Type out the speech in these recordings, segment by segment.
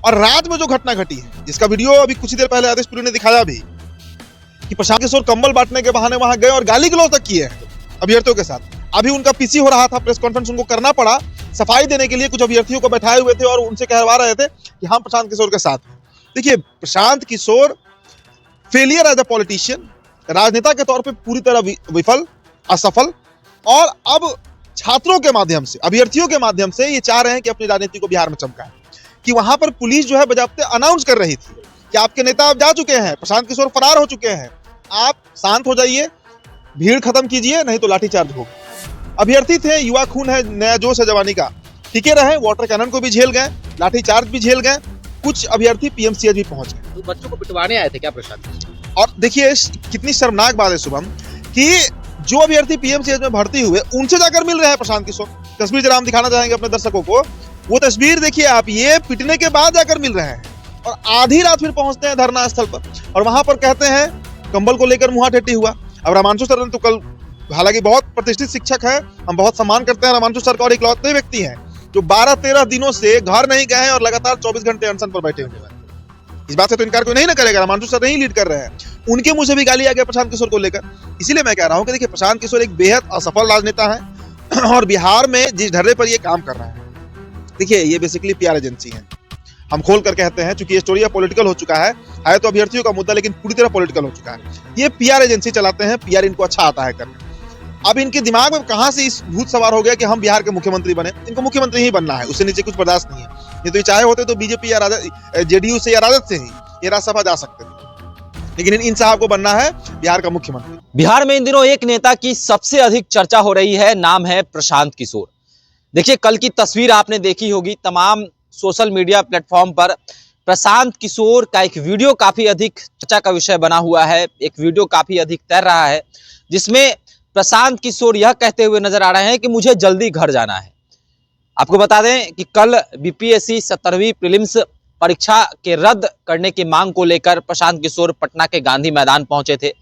और रात में जो घटना घटी है, जिसका वीडियो अभी कुछ देर पहले आदेश पुरी ने दिखाया भी, कि प्रशांत किशोर कंबल बांटने के बहाने वहां गए और गाली गलौज तक किए हैं अभ्यर्थियों के साथ। अभी उनका पीसी हो रहा था, प्रेस कॉन्फ्रेंस उनको करना पड़ा सफाई देने के लिए। कुछ अभ्यर्थियों को बैठाए हुए थे और उनसे कहवा रहे थे कि हम प्रशांत किशोर के साथ हैं। देखिए, Prashant Kishor failure as a politician, राजनेता के तौर पे पूरी तरह विफल, असफल, और अब छात्रों के माध्यम से, अभ्यर्थियों के माध्यम से ये चाह रहे हैं कि अपनी राजनीति को बिहार में चमकाएं। कि वहां पर पुलिस जो है बजाते अनाउंस कर रही थी कि आपके नेता आप जा चुके हैं, प्रशांत किशोर फरार हो चुके हैं, आप शांत हो जाइए, भीड़ खत्म कीजिए, नहीं तो लाठीचार्ज होगा। अभ्यर्थी थे, युवा खून है, नया जोश है जवानी का, टिके रहे, वाटर कैनन को भी झेल गए, लाठीचार्ज भी झेल गए, कुछ अभ्यर्थी पीएमसीएच भी पहुंच गए। तो बच्चों को पिटवाने आए थे क्या प्रशांत? और देखिए कितनी शर्मनाक बात है शुभम, कि जो अभ्यर्थी पीएमसीएच में भर्ती हुए उनसे जाकर मिल रहे हैं प्रशांत किशोर। तस्वीर जरा हम दिखाना चाहेंगे अपने दर्शकों को, वो तस्वीर देखिए आप, ये पिटने के बाद जाकर मिल रहे हैं और आधी रात फिर पहुंचते हैं धरना स्थल पर और वहां पर कहते हैं कंबल को लेकर मुंहा टेटी हुआ। अब रामांशु सर ने तो कल, हालांकि बहुत प्रतिष्ठित शिक्षक है, हम बहुत सम्मान करते हैं रामांशु सर का, और इकलौते व्यक्ति हैं जो 12-13 दिनों से घर नहीं गए हैं और लगातार 24 घंटे अनशन पर बैठे हुए हैं। इस बात से तो इनकार कोई नहीं ना करेगा, रामांशु सर नहीं लीड कर रहे हैं, उनके मुंह से भी गाली आ गया प्रशांत किशोर को लेकर। इसीलिए मैं कह रहा हूं कि देखिए, प्रशांत किशोर एक बेहद असफल राजनेता है और बिहार में जिस ढर्रे पर ये काम कर रहे हैं, देखिए ये बेसिकली पीआर एजेंसी है। हम खोल कर कहते हैं, चूंकि ये स्टोरी पॉलिटिकल हो चुका है तो अभ्यर्थियों का मुद्दा, लेकिन पूरी तरह पॉलिटिकल हो चुका है। ये पीआर एजेंसी चलाते हैं, पीआर इनको अच्छा आता है करने। अब इनके दिमाग में कहां से इस भूत सवार हो गया कि हम बिहार के मुख्यमंत्री बने। इनको मुख्यमंत्री ही बनना है, उससे नीचे कुछ बर्दाश्त नहीं है। ये तो ये चाहे होते तो बीजेपी या जेडीयू से या राजद से ही ये राज्यसभा जा सकते थे, लेकिन इन साहब को बनना है बिहार का मुख्यमंत्री। बिहार में इन दिनों एक नेता की सबसे अधिक चर्चा हो रही है, नाम है प्रशांत किशोर। देखिए, कल की तस्वीर आपने देखी होगी, तमाम सोशल मीडिया प्लेटफॉर्म पर प्रशांत किशोर का एक वीडियो काफी अधिक चर्चा का विषय बना हुआ है। एक वीडियो काफी अधिक तैर रहा है जिसमें प्रशांत किशोर यह कहते हुए नजर आ रहे हैं कि मुझे जल्दी घर जाना है। आपको बता दें कि कल बीपीएससी 17वीं प्रीलिम्स परीक्षा के रद्द करने की मांग को लेकर प्रशांत किशोर पटना के गांधी मैदान पहुंचे थे।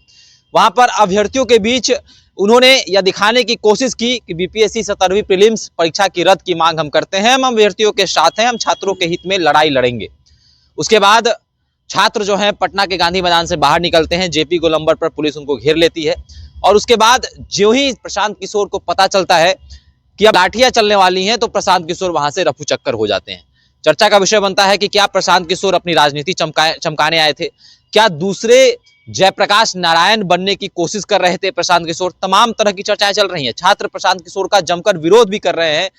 वहां पर अभ्यर्थियों के बीच उन्होंने यह दिखाने की कोशिश की कि बीपीएससी 17वीं प्रीलिम्स परीक्षा की रद्द की मांग हम करते हैं, हम अभ्यर्थियों के साथ हैं, हम छात्रों के हित में लड़ाई लड़ेंगे। उसके बाद छात्र जो हैं पटना के गांधी मैदान से बाहर निकलते हैं, जेपी गोलंबर पर पुलिस उनको घेर लेती है और उसके बाद जो ही प्रशांत किशोर को पता चलता है कि अब लाठियां चलने वाली हैं तो प्रशांत किशोर वहां से रफू चक्कर हो जाते हैं। चर्चा का विषय बनता है कि क्या प्रशांत किशोर अपनी राजनीति चमकाने आए थे, क्या दूसरे जयप्रकाश नारायण बनने की कोशिश कर रहे थे प्रशांत किशोर। तमाम तरह की चर्चाएं चल रही हैं। छात्र प्रशांत किशोर का जमकर विरोध भी कर रहे हैं,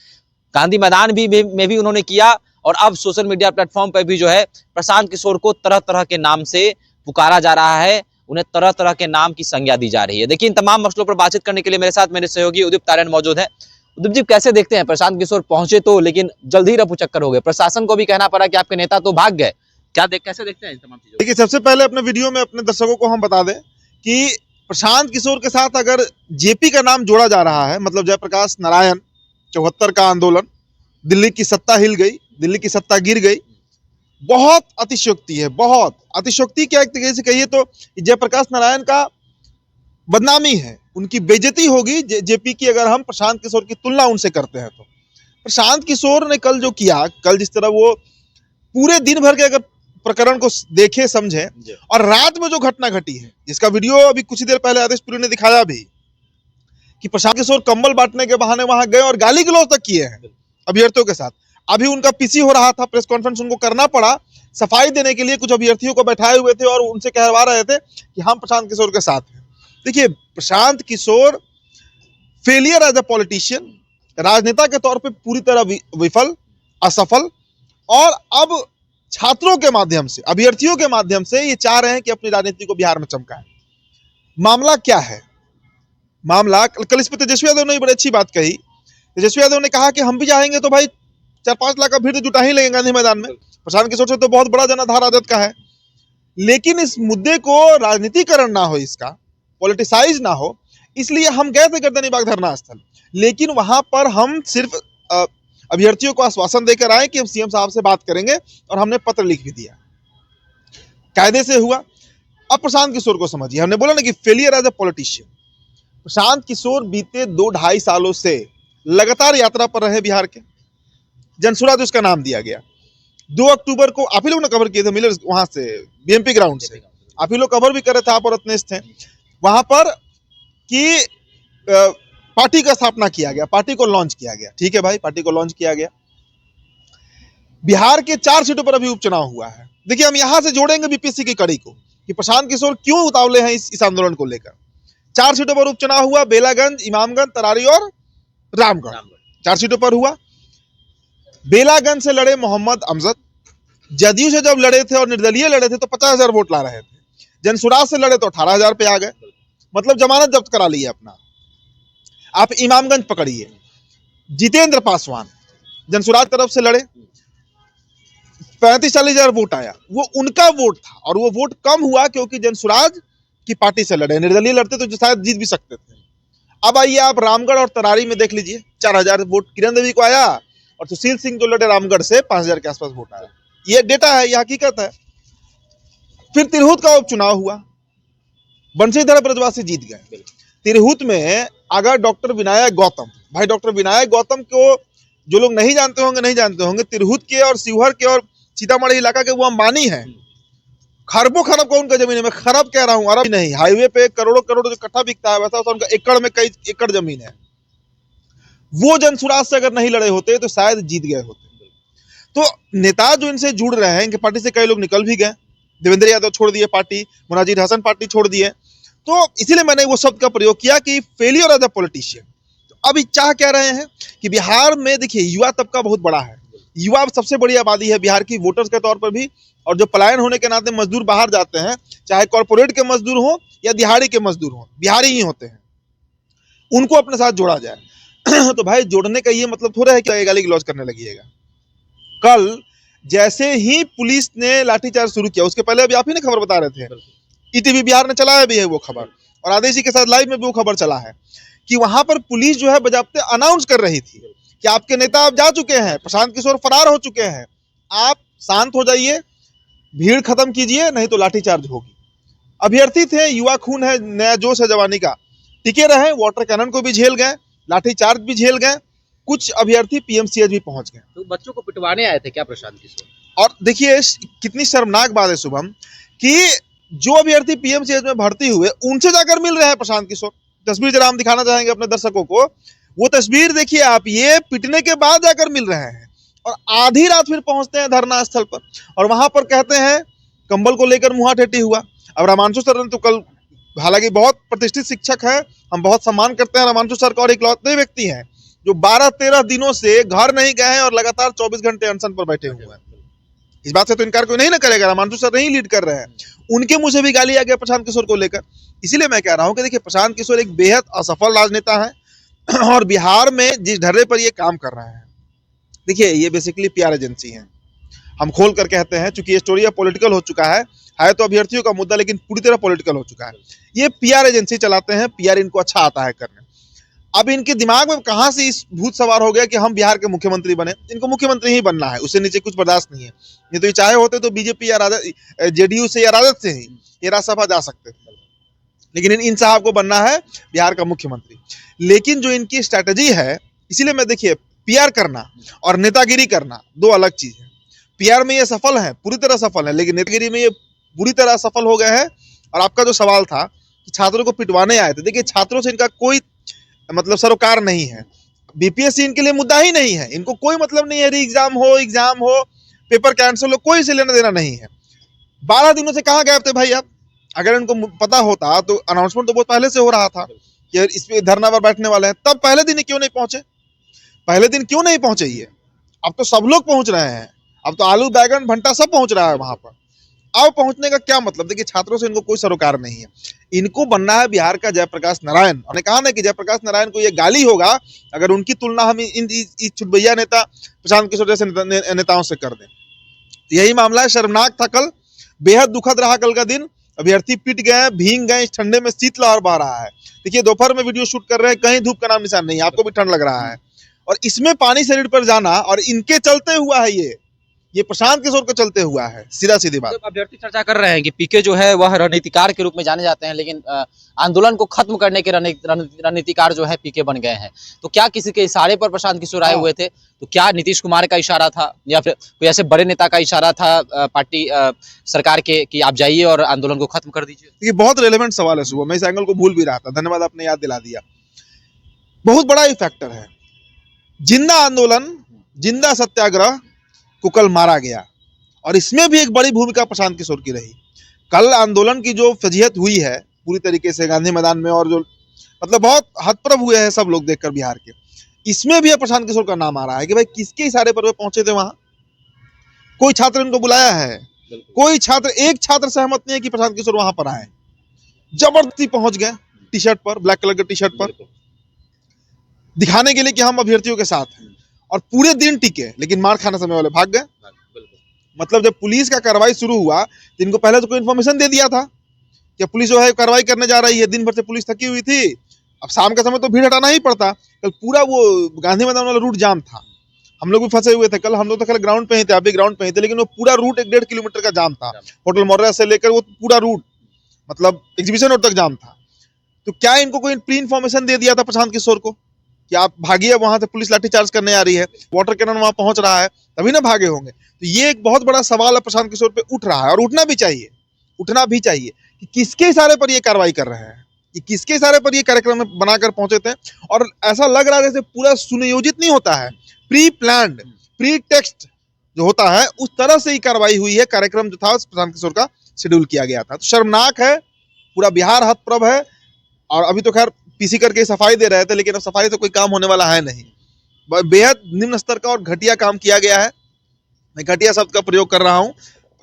गांधी मैदान में भी उन्होंने किया और अब सोशल मीडिया प्लेटफॉर्म पर भी जो है प्रशांत किशोर को तरह तरह के नाम से पुकारा जा रहा है, उन्हें तरह तरह के नाम की संज्ञा दी जा रही है। देखिए, इन तमाम मसलों पर बातचीत करने के लिए मेरे साथ मेरे सहयोगी उदित तारण मौजूद है। उदित जी, कैसे देखते हैं, प्रशांत किशोर पहुंचे तो लेकिन जल्द ही रफू चक्कर हो गए, प्रशासन को भी कहना पड़ा कि आपके नेता तो भाग गए, कैसे देखते हैं इन तमाम चीजों? देखिए, सबसे पहले अपने वीडियो में अपने दर्शकों को हम बता दें कि प्रशांत किशोर के साथ अगर जेपी का नाम जोड़ा जा रहा है, मतलब जयप्रकाश नारायण, 74 का आंदोलन, दिल्ली की सत्ता हिल गई, दिल्ली की सत्ता गिर गई, बहुत अतिशयोक्ति है। बहुत अतिशयोक्ति क्या एक तरीके से कहिए तो जयप्रकाश नारायण का बदनामी है, उनकी बेइज्जती होगी जेपी की अगर हम प्रशांत किशोर की तुलना उनसे करते हैं तो। प्रशांत किशोर ने कल जो किया, कल जिस तरह वो पूरे दिन भर के अगर प्रकरण को देखे समझे और रात में जो घटना घटी है, जिसका वीडियो अभी कुछ देर पहले आदेश पुरी ने दिखाया भी, कि प्रशांत किशोर कंबल बांटने के बहाने वहां गए और गाली गलौज तक किए हैं अभ्यर्थियों के साथ। अभी उनका पीसी हो रहा था, प्रेस कॉन्फ्रेंस उनको करना पड़ा सफाई देने के लिए। कुछ अभ्यर्थियों को बैठाए हुए थे और उनसे कहवा रहे थे कि हम प्रशांत किशोर के साथ हैं। देखिए, Prashant Kishor failure as a politician, राजनेता के तौर पे पूरी तरह विफल, असफल, और अब छात्रों के माध्यम से, अभ्यर्थियों के माध्यम से ये चाह रहे हैं कि अपनी राजनीति को बिहार में चमकाएं। मामला क्या है? मामला कल इस पर तेजस्वी यादव ने बड़ी अच्छी बात कही। तेजस्वी यादव ने कहा कि हम भी जाएंगे तो भाई 4-5 लाख का भीड़ तो जुटा ही लेंगे गांधी मैदान में। प्रशांत किशोर से तो बहुत बड़ा जनाधार राजद का है, लेकिन इस मुद्दे को राजनीतिकरण ना हो, इसका पॉलिटिसाइज ना हो, इसलिए हम गए थे गर्दनीबाग धरना स्थल। लेकिन वहां पर हम सिर्फ अभ्यर्थियों को आश्वासन देकर आए कि हम सीएम साहब से बात करेंगे और हमने पत्र लिख भी दिया, कायदे से हुआ। अब प्रशांत किशोर को समझिए, हमने बोला ना कि failure as a politician. Prashant Kishor बीते 2-2.5 सालों से लगातार यात्रा पर रहे बिहार के, जनसुराज उसका नाम दिया गया। 2 अक्टूबर को आप ही लोग ने कवर किए थे मिलर वहां से बीएमपी ग्राउंड से, आप ही लोग कवर भी कर रहे थे, आप और रत्नेश थे वहां पर कि पार्टी का स्थापना किया गया, पार्टी को लॉन्च किया गया। ठीक है भाई, पार्टी को लॉन्च किया गया। बिहार के 4 सीटों पर अभी उपचुनाव हुआ है। देखिए हम यहां से जोड़ेंगे बीपीएससी की कड़ी को कि प्रशांत किशोर क्यों उतावले हैं इस आंदोलन को लेकर। 4 सीटों पर उपचुनाव हुआ, बेलागंज, इमामगंज, तरारी और रामगढ़, 4 सीटों पर हुआ। बेलागंज से लड़े मोहम्मद अमजद, जदयू से जब लड़े थे और निर्दलीय लड़े थे तो 50,000 वोट ला रहे थे। जनसुराज से लड़े तो 18,000 पे आ गए, मतलब जमानत जब्त करा ली है अपना। आप इमामगंज पकड़िए, जितेंद्र पासवान जनसुराज तरफ से लड़े, 35-40,000 वोट आया, वो उनका वोट था और वो वोट कम हुआ क्योंकि जनसुराज की पार्टी से लड़े। निर्दलीय लड़ते तो शायद जीत भी सकते थे। अब आइए आप रामगढ़ और तरारी में देख लीजिए, 4,000 वोट किरण देवी को आया और सुशील सिंह जो लड़े रामगढ़ से 5,000 के आसपास वोट आया। ये डेटा है, ये हकीकत है। फिर तिरहुत का उपचुनाव हुआ, बंशीधर ब्रजवासी जीत गए। तिरहुत में अगर डॉक्टर विनायक गौतम, भाई डॉक्टर विनायक गौतम को जो लोग नहीं जानते होंगे, तिरहुत के और शिवहर के और सीतामढ़ी इलाका के वो अंबानी हैं। खरबों खरब का उनका जमीन है, मैं खरब कह रहा हूँ, अरब नहीं। हाईवे पे करोड़ों करोड़ जो कट्ठा बिकता है वैसा उनका एकड़ में कई एकड़ जमीन है। वो जनसुराज से अगर नहीं लड़े होते तो शायद जीत गए होते। तो नेता जो इनसे जुड़ रहे हैं, इनके पार्टी से कई लोग निकल भी गए। देवेंद्र यादव छोड़ दिए पार्टी, मुनाजिर हसन पार्टी छोड़ दिए। तो इसीलिए मैंने वो शब्द का प्रयोग किया कि फेलियर एज अ पॉलिटिशियन। तो अब चाह क्या रहे हैं कि बिहार में देखिए युवा तबका बहुत बड़ा है, युवा सबसे बड़ी आबादी है बिहार की वोटर्स के तौर पर भी, और जो पलायन होने के नाते मजदूर बाहर जाते हैं, चाहे कॉर्पोरेट के मजदूर हो या दिहाड़ी के मजदूर हो, बिहारी ही होते हैं, उनको अपने साथ जोड़ा जाए। तो भाई जोड़ने का ये मतलब थोड़ा है कि गाली गलौज करने लगिएगा। कल जैसे ही पुलिस ने लाठीचार्ज शुरू किया, उसके पहले अभी आप ही ने खबर बता रहे थे, ईटीवी बिहार ने चलाया भी है वो खबर, और आदेशी के साथ लाइव में भी वो खबर चला है कि वहां पर पुलिस जो है बजाबते अनाउंस कर रही थी कि आपके नेता आप जा चुके हैं, प्रशांत किशोर फरार हो चुके हैं, आप शांत हो जाइए, भीड़ खत्म कीजिए, नहीं तो लाठीचार्ज होगी। अभ्यर्थी थे, युवा खून है, नया जोश है जवानी का, टिके रहे, वाटर कैनन को भी झेल गए, लाठीचार्ज भी झेल गए, कुछ अभ्यर्थी पीएमसीएच भी पहुंच गए। तो बच्चों को पिटवाने आए थे क्या प्रशांत किशोर? और देखिए कितनी शर्मनाक बात है शुभम कि जो अभ्यर्थी पीएमसीएच में भर्ती हुए उनसे जाकर मिल रहे हैं प्रशांत किशोर। तस्वीर जरा हम दिखाना चाहेंगे अपने दर्शकों को, वो तस्वीर देखिए आप, ये पिटने के बाद जाकर मिल रहे हैं और आधी रात फिर पहुंचते हैं धरना स्थल पर और वहां पर कहते हैं कंबल को लेकर मुंहा ठेठी हुआ। अब रामांशु सर ने तो कल, हालांकि बहुत प्रतिष्ठित शिक्षक है, हम बहुत सम्मान करते हैं रामांशु सर का, और इकलौते व्यक्ति हैं जो 12-13 दिनों से घर नहीं गए हैं और लगातार 24 घंटे अनशन पर बैठे हुए हैं। इस बात से तो इनकार कोई नहीं ना करेगा, रामांशु सर नहीं लीड कर रहे हैं, उनके मुंह से भी गाली आ गया प्रशांत किशोर को लेकर। इसीलिए मैं कह रहा हूं कि देखिए प्रशांत किशोर एक बेहद असफल राजनेता है और बिहार में जिस ढर्रे पर ये काम कर रहे हैं, देखिए ये बेसिकली पीआर एजेंसी है। हम खोल कर कहते हैं, चूंकि ये स्टोरी अब पॉलिटिकल हो चुका है तो अभ्यर्थियों का मुद्दा, लेकिन पूरी तरह पॉलिटिकल हो चुका है। ये पीआर एजेंसी चलाते हैं, पीआर इनको अच्छा आता है करने। अब इनके दिमाग में कहां से इस भूत सवार हो गया कि हम बिहार के मुख्यमंत्री बने, इनको मुख्यमंत्री ही बनना है, उससे नीचे कुछ बर्दाश्त नहीं है। नहीं तो ये चाहे होते तो बीजेपी या जेडीयू से या राजद से ही ये राज्यसभा जा सकते थे, लेकिन इन साहब को बनना है बिहार का मुख्यमंत्री। लेकिन जो इनकी स्ट्रैटेजी है, इसीलिए मैं देखिए पीआर करना और नेतागिरी करना दो अलग चीज है। पीआर में ये सफल है, पूरी तरह सफल है, लेकिन नेतागिरी में ये बुरी तरह सफल हो गए हैं। और आपका जो सवाल था कि छात्रों को पिटवाने आए थे, देखिए छात्रों से इनका कोई मतलब सरोकार नहीं है, बीपीएससी इनके लिए मुद्दा ही नहीं है, इनको कोई मतलब नहीं है, री एग्जाम हो, पेपर कैंसिल हो, कोई से लेना देना नहीं है। 12 दिनों से कहाँ गए थे भाई आप? अगर इनको पता होता तो अनाउंसमेंट तो बहुत पहले से हो रहा था कि इस पे धरना पर बैठने वाले हैं, तब पहले दिन क्यों नहीं पहुंचे? पहले दिन क्यों नहीं पहुंचे? ये अब तो सब लोग पहुंच रहे हैं, अब तो आलू बैगन भंटा सब पहुंच रहा है वहां पर। अब पहुंचने का क्या मतलब? देखिए छात्रों से इनको कोई सरोकार नहीं है, इनको बनना है बिहार का जयप्रकाश नारायण। हमने कहा ना कि जयप्रकाश नारायण को ये गाली होगा अगर उनकी तुलना हम इन छुटभैया नेता प्रशांत किशोर जैसे नेताओं से कर दें। तो यही मामला है, शर्मनाक था कल, बेहद दुखद रहा कल का दिन। अभ्यर्थी पिट गए, भीग गए, इस ठंडे में शीतलहर बह रहा है। देखिए दोपहर में वीडियो शूट कर रहे हैं, कहीं धूप का नाम निशान नहीं, आपको भी ठंड लग रहा है, और इसमें पानी शरीर पर जाना और इनके चलते हुआ है ये। ये प्रशांत किशोर के चलते हुआ है, सीधा सीधी बात। तो अभ्यर्थी चर्चा कर रहे हैं कि पीके जो है वह रणनीतिकार के रूप में जाने जाते हैं, लेकिन आंदोलन को खत्म करने के रणनीतिकार जो है पीके बन गए हैं। तो क्या किसी के इशारे पर प्रशांत किशोर आए हुए थे? तो क्या नीतीश कुमार का इशारा था या फिर कोई ऐसे बड़े नेता का इशारा था पार्टी सरकार के कि आप जाइए और आंदोलन को खत्म कर दीजिए? ये बहुत रेलेवेंट सवाल है सुबह, मैं इस एंगल को भूल भी रहा था, धन्यवाद आपने याद दिला दिया। बहुत बड़ा ही फैक्टर है, जिंदा आंदोलन, जिंदा सत्याग्रह को कल मारा गया, और इसमें भी एक बड़ी भूमिका प्रशांत किशोर की रही। कल आंदोलन की जो फजीहत हुई है पूरी तरीके से गांधी मैदान में, और जो मतलब बहुत हतप्रभ हुए हैं सब लोग देखकर बिहार के, इसमें भी प्रशांत किशोर का नाम आ रहा है कि भाई किसके इशारे पर वे पहुंचे थे वहां? कोई छात्र इनको बुलाया है? कोई छात्र, एक छात्र सहमत नहीं है कि प्रशांत किशोर वहां पर आए। जबरदस्ती पहुंच गए टी शर्ट पर, ब्लैक कलर के टी शर्ट पर, दिखाने के लिए कि हम अभ्यर्थियों के साथ हैं, और पूरे दिन टिके, लेकिन मार खाने समय वाले भाग गए। मतलब जब पुलिस का कार्रवाई शुरू हुआ तो इनको पहले तो कोई इन्फॉर्मेशन दे दिया था कि पुलिस जो है कार्रवाई करने जा रही है, दिन भर से पुलिस थकी हुई थी, अब शाम का समय तो भीड़ हटाना ही पड़ता। कल पूरा वो गांधी मैदान वाला रूट जाम था, हम लोग भी फंसे हुए थे कल, हम लोग तो कल ग्राउंड पे ही थे, आप भी ग्राउंड पे ही थे, लेकिन वो पूरा रूट 1.5 किलोमीटर का जाम था, होटल मोर्या से लेकर वो पूरा रूट मतलब एग्जीबिशन रोड तक जाम था। तो क्या इनको कोई प्री इन्फॉर्मेशन दे दिया था प्रशांत किशोर को कि आप भागिए, वहां से पुलिस लाठीचार्ज करने आ रही है, वाटर कैनन वहां पहुंच रहा है, तभी ना भागे होंगे? तो ये एक बहुत बड़ा सवाल है प्रशांत किशोर पे उठ रहा है, और उठना भी चाहिए, उठना भी चाहिए कि किसके इशारे पर ये कार्रवाई कर रहे हैं, कि किसके इशारे पर ये कार्यक्रम बनाकर पहुंचे थे। और ऐसा लग रहा है जैसे पूरा सुनियोजित नहीं होता है, प्री प्लान्ड, प्री टेक्स्ट जो होता है, उस तरह से ही कार्रवाई हुई है। कार्यक्रम जो था प्रशांत किशोर का शेड्यूल किया गया था। तो शर्मनाक है, पूरा बिहार हतप्रभ है, और अभी तो खैर पीसी करके सफाई दे रहे थे, लेकिन अब सफाई से कोई काम होने वाला है नहीं। बेहद निम्न स्तर का और घटिया काम किया गया है। मैं घटिया शब्द का प्रयोग कर रहा हूं,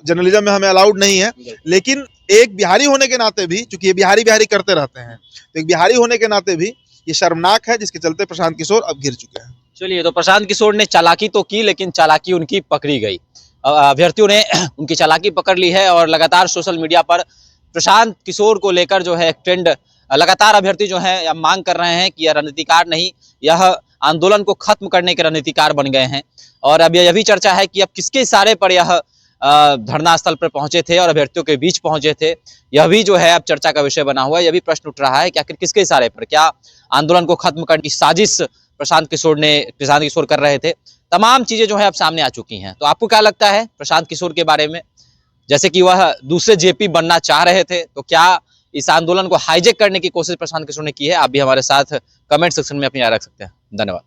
जर्नलिज्म में हमें अलाउड नहीं है, लेकिन एक बिहारी होने के नाते भी, चूंकि ये बिहारी बिहारी करते रहते हैं, तो एक बिहारी होने के नाते भी ये शर्मनाक है, जिसके चलते प्रशांत किशोर अब घिर चुके हैं। चलिए, तो प्रशांत किशोर ने चालाकी तो की, लेकिन चालाकी उनकी पकड़ी गई। अभ्यर्थियों ने उनकी चालाकी पकड़ ली है, और लगातार सोशल मीडिया पर प्रशांत किशोर को लेकर जो है एक ट्रेंड लगातार अभ्यर्थी जो है मांग कर रहे हैं कि यह रणनीतिकार नहीं, यह आंदोलन को खत्म करने के रणनीतिकार बन गए हैं। और अब यह भी चर्चा है कि अब किसके इशारे पर यह धरना स्थल पर पहुंचे थे और अभ्यर्थियों के बीच पहुंचे थे, यह भी जो है अब चर्चा का विषय बना हुआ है। यह भी प्रश्न उठ रहा है कि आखिर किसके इशारे पर, क्या आंदोलन को खत्म करने की साजिश प्रशांत किशोर कर रहे थे? तमाम चीजें जो है अब सामने आ चुकी हैं। तो आपको क्या लगता है प्रशांत किशोर के बारे में? जैसे कि वह दूसरे जेपी बनना चाह रहे थे, तो क्या इस आंदोलन को हाईजैक करने की कोशिश प्रशांत किशोर ने की है? आप भी हमारे साथ कमेंट सेक्शन में अपनी राय रख सकते हैं। धन्यवाद।